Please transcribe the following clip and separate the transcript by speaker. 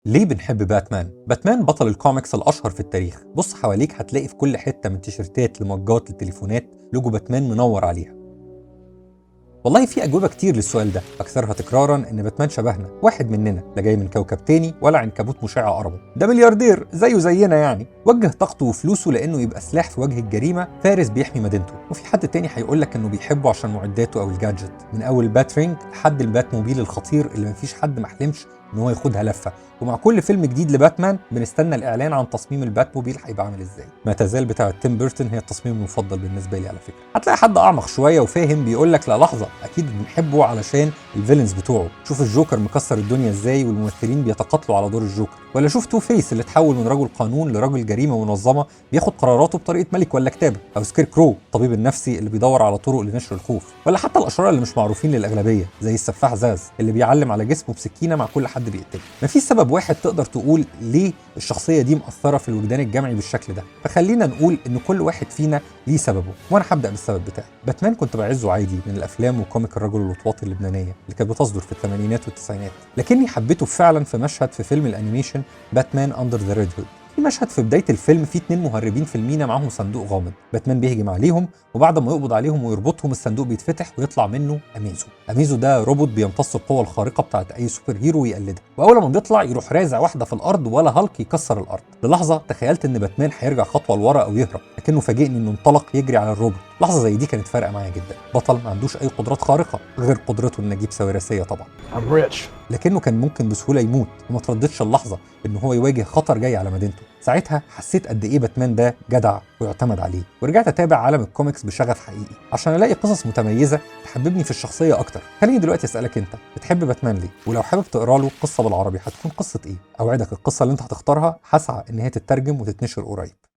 Speaker 1: ليه بنحب باتمان؟ باتمان بطل الكوميكس الأشهر في التاريخ. بص حواليك هتلاقي في كل حتة من تيشيرتات لمجات لتليفونات لوجو باتمان منور عليها. والله في أجوبة كتير للسؤال ده، أكثرها تكرارا إن باتمان شبهنا، واحد مننا، لا جاي من كوكب تاني ولا عنكبوت مشع قربه، ده ملياردير زيه زينا يعني، وجه طاقته وفلوسه لأنه يبقى سلاح في وجه الجريمة، فارس بيحمي مدينته. وفي حد تاني هيقولك إنه بيحبه عشان معداته أو الجادجت، من أول البات رينج لحد البات موبيل الخطير اللي مفيش حد محلمش إن هو ياخدها لفة. ومع كل فيلم جديد لباتمان بنستنى الإعلان عن تصميم البات موبيل هيبقى عامل إزاي. ما تزال بتاعة تيم بيرتون هي التصميم المفضل بالنسبة لي على فكرة. هتلاقي حد أعمق شوية وفاهم بيقولك لا لحظة، أكيد بنحبه علشان الفيلنز بتوعه. شوف الجوكر مكسر الدنيا ازاي والممثلين بيتقاتلوا على دور الجوكر، ولا شوف تو فيس اللي اتحول من رجل قانون لرجل جريمه منظمه بياخد قراراته بطريقه ملك ولا كتابه، او سكير كرو الطبيب النفسي اللي بيدور على طرق لنشر الخوف، ولا حتى الاشرار اللي مش معروفين للاغلبيه زي السفاح زاز اللي بيعلم على جسمه بسكينه مع كل حد بيقتله. مفيش سبب واحد تقدر تقول ليه الشخصيه دي مأثره في الوجدان الجمعي بالشكل ده، فخلينا نقول ان كل واحد فينا ليه سببه، وانا هبدا بالسبب بتاعي. باتمان كنت بعزه عادي من الافلام وكوميك الرجل الوطواطي اللبنانيه اللي كانت بتصدر في الثمانينات والتسعينات، لكني حبيته فعلا في مشهد في فيلم الانيميشن باتمان اندر ذا ريد هود. في مشهد في بدايه الفيلم فيه 2 مهربين في المينا معاهم صندوق غامض، باتمان بيهجم عليهم وبعد ما يقبض عليهم ويربطهم الصندوق بيتفتح ويطلع منه اميزو. اميزو ده روبوت بيمتص القوه الخارقه بتاعت اي سوبر هيرو ويقلدها، واول ما بيطلع يروح رازع واحده في الارض ولا هالك يكسر الارض. للحظه تخيلت ان باتمان هيرجع خطوه لورا او يهرب، لكنه فاجئني انه انطلق يجري على الروبوت. لحظه زي دي كانت فارقه معايا جدا، بطل ما عندوش اي قدرات خارقه غير قدرته انه يجيب سوارسيه طبعا، لكنه كان ممكن بسهوله يموت وما ترددش اللحظه ان هو يواجه خطر جاي على مدينته. ساعتها حسيت قد ايه باتمان ده جدع ويعتمد عليه، ورجعت اتابع عالم الكوميكس بشغف حقيقي عشان الاقي قصص متميزه تحببني في الشخصيه اكتر. خليني دلوقتي اسالك انت بتحب باتمان ليه؟ ولو حابب تقرا له قصه بالعربي هتكون قصه ايه؟ اوعدك القصه اللي انت هتختارها هسعى ان هي تترجم وتتنشر قريب.